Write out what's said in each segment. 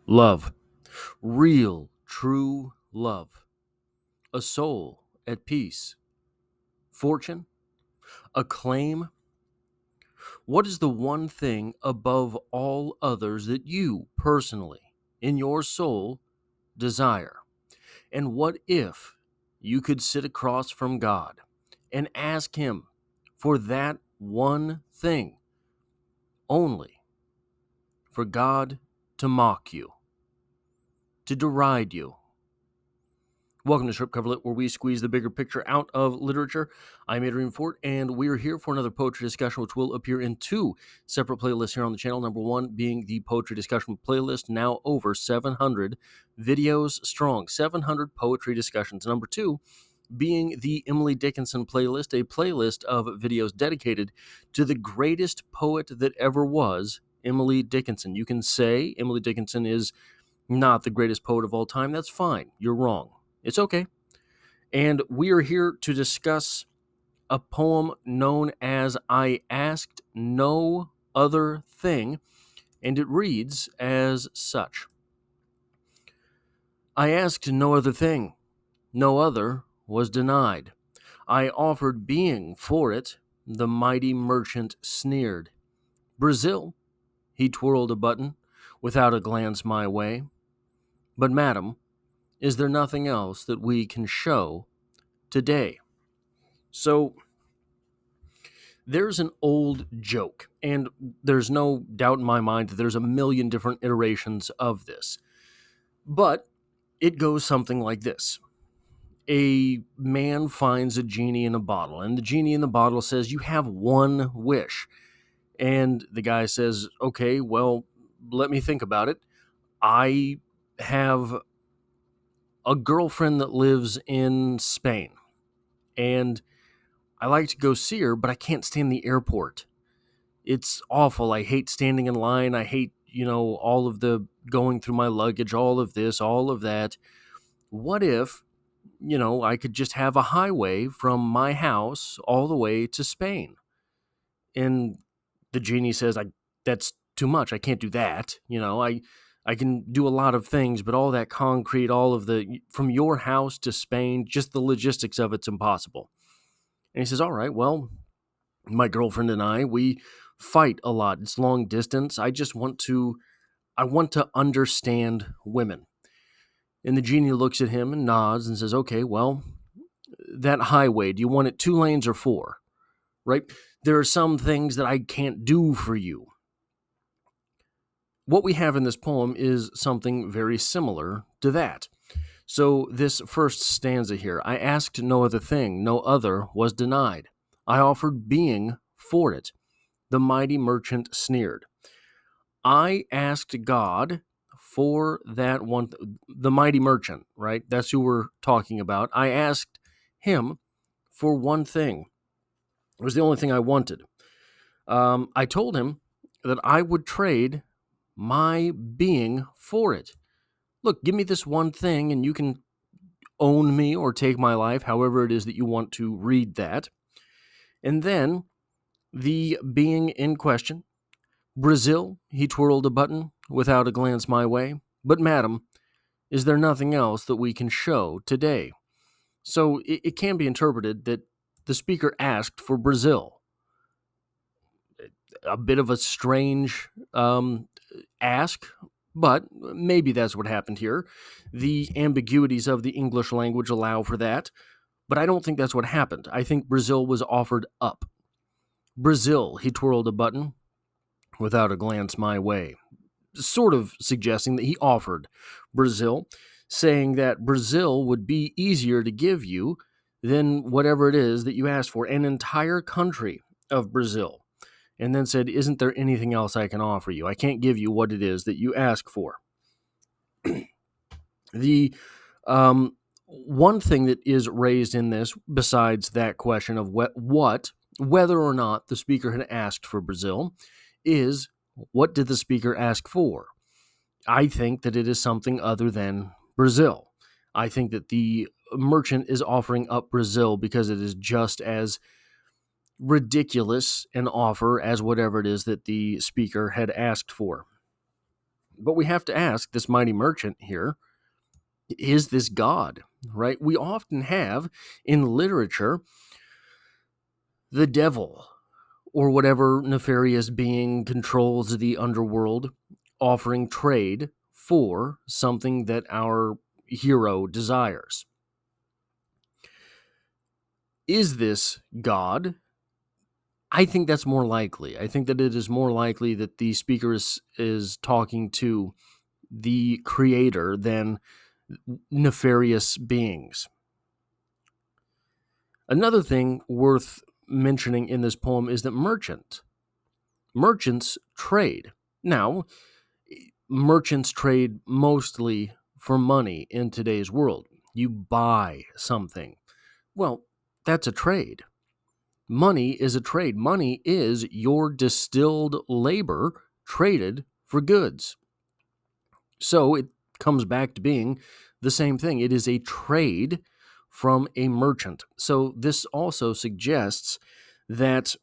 Love. Real, true love. A soul at peace. Fortune. Acclaim. What is the one thing above all others that you personally, in your soul, desire? And what if you could sit across from God and ask Him for that one thing, only for God to mock you, to deride you? Welcome to Strip Cover Lit, where we squeeze the bigger picture out of literature. I'm Adrian Fort, and we're here for another poetry discussion, which will appear in two separate playlists here on the channel. Number one being the poetry discussion playlist, now over 700 videos strong, 700 poetry discussions. Number two being the Emily Dickinson playlist, a playlist of videos dedicated to the greatest poet that ever was, Emily Dickinson. You can say Emily Dickinson is not the greatest poet of all time. That's fine. You're wrong. It's okay. And we are here to discuss a poem known as I Asked No Other Thing, and it reads as such. I asked no other thing, no other was denied. I offered being for it, the mighty merchant sneered. Brazil, he twirled a button, without a glance my way. But madam, is there nothing else that we can show today? So, there's an old joke, and there's no doubt in my mind that there's a million different iterations of this. But it goes something like this. A man finds a genie in a bottle, and the genie in the bottle says, "You have one wish." And the guy says, "Okay, well, let me think about it. I have a girlfriend that lives in Spain, and I like to go see her, but I can't stand the airport. It's awful. I hate standing in line. I hate, all of the going through my luggage, all of this, all of that. What if, I could just have a highway from my house all the way to Spain?" And the genie says, "That's too much. I can't do that. I can do a lot of things, but all that concrete, all of from your house to Spain, just the logistics of it's impossible." And he says, "All right, well, my girlfriend and we fight a lot. It's long distance. I want to understand women." And the genie looks at him and nods and says, "Okay, well, that highway, do you want it 2 lanes or 4? Right? There are some things that I can't do for you." What we have in this poem is something very similar to that. So this first stanza here, I asked no other thing, no other was denied. I offered being for it. The mighty merchant sneered. I asked God for that one, the mighty merchant, right? That's who we're talking about. I asked him for one thing. It was the only thing I wanted. I told him that I would trade my being for it. Look, give me this one thing and you can own me or take my life, however it is that you want to read that. And then the being in question, Brazil, he twirled a button without a glance my way. But madam, is there nothing else that we can show today? So it can be interpreted that the speaker asked for Brazil. A bit of a strange ask, but maybe that's what happened here. The ambiguities of the English language allow for that, but I don't think that's what happened. I think Brazil was offered up. Brazil, he twirled a button without a glance my way, sort of suggesting that he offered Brazil, saying that Brazil would be easier to give you than whatever it is that you asked for, an entire country of Brazil. And then said, "Isn't there anything else I can offer you? I can't give you what it is that you ask for." The one thing that is raised in this, besides that question of whether or not the speaker had asked for Brazil, is what did the speaker ask for? I think that it is something other than Brazil. I think that the merchant is offering up Brazil because it is just as ridiculous an offer as whatever it is that the speaker had asked for. But we have to ask this mighty merchant here, is this God, right? We often have in literature the devil or whatever nefarious being controls the underworld offering trade for something that our hero desires. Is this God? I think that's more likely. I think that it is more likely that the speaker is talking to the creator than nefarious beings. Another thing worth mentioning in this poem is that merchants trade. Now, merchants trade mostly for money in today's world. You buy something. Well, that's a trade. Money is a trade. Money is your distilled labor traded for goods. So it comes back to being the same thing. It is a trade from a merchant. So this also suggests that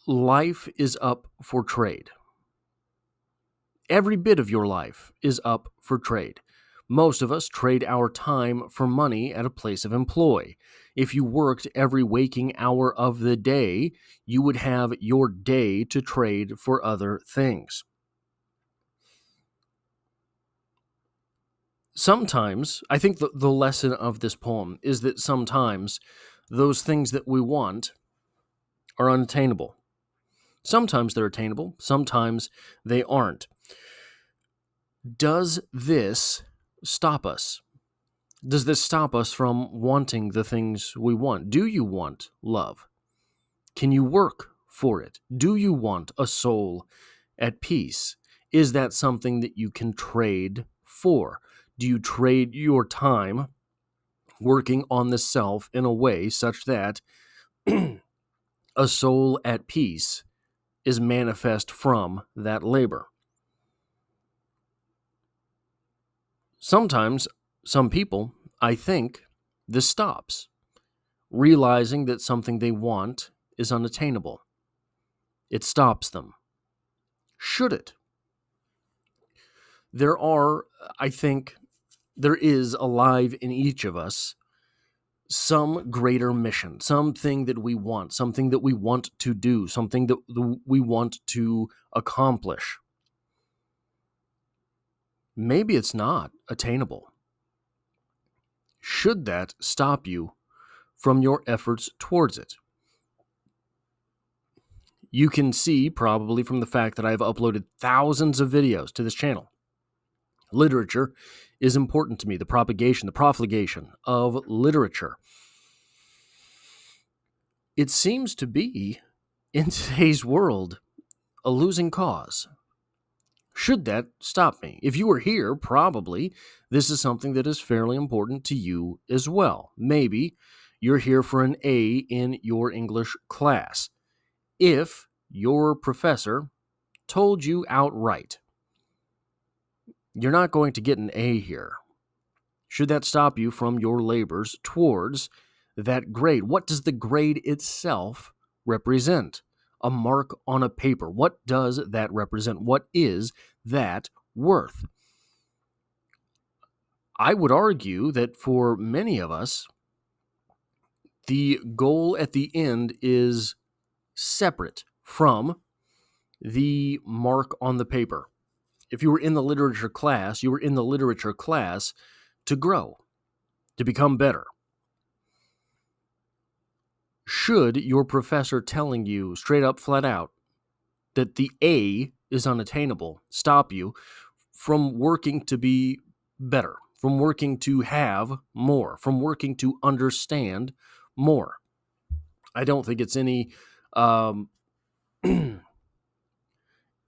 life is up for trade. Every bit of your life is up for trade. Most of us trade our time for money at a place of employ. If you worked every waking hour of the day, you would have your day to trade for other things. Sometimes, I think the lesson of this poem is that sometimes those things that we want are unattainable. Sometimes they're attainable, sometimes they aren't. Does this stop us? Does this stop us from wanting the things we want? Do you want love? Can you work for it? Do you want a soul at peace? Is that something that you can trade for? Do you trade your time working on the self in a way such that a soul at peace is manifest from that labor? Sometimes, some people, I think, this stops, realizing that something they want is unattainable. It stops them. Should it? I think, there is alive in each of us some greater mission, something that we want, something that we want to do, something that we want to accomplish. Maybe it's not attainable. Should that stop you from your efforts towards it? You can see probably from the fact that I've uploaded thousands of videos to this channel. Literature is important to me, the propagation, the profligation of literature. It seems to be, in today's world, a losing cause. Should that stop me? If you are here, probably this is something that is fairly important to you as well. Maybe you're here for an A in your English class. If your professor told you outright, you're not going to get an A here, should that stop you from your labors towards that grade? What does the grade itself represent? A mark on a paper. What does that represent? What is that worth? I would argue that for many of us, the goal at the end is separate from the mark on the paper. If you were in the literature class, you were in the literature class to grow, to become better. Should your professor telling you straight up, flat out, that the A is unattainable stop you from working to be better, from working to have more, from working to understand more? I don't think it's any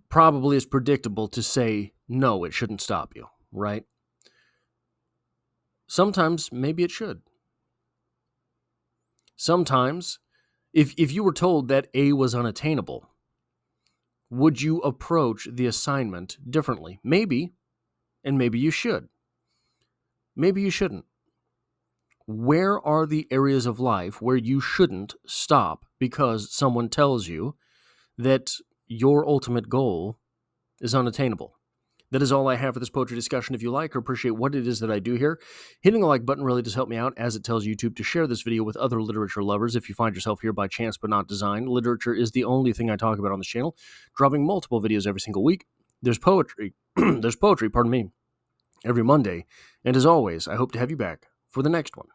probably is predictable to say, no, it shouldn't stop you, right? Sometimes maybe it should. Sometimes, if you were told that A was unattainable, would you approach the assignment differently? Maybe, and maybe you should. Maybe you shouldn't. Where are the areas of life where you shouldn't stop because someone tells you that your ultimate goal is unattainable. That is all I have for this poetry discussion. If you like or appreciate what it is that I do here, hitting the like button really does help me out, as it tells YouTube to share this video with other literature lovers. If you find yourself here by chance but not design, literature is the only thing I talk about on this channel, dropping multiple videos every single week. There's poetry, every Monday. And as always, I hope to have you back for the next one.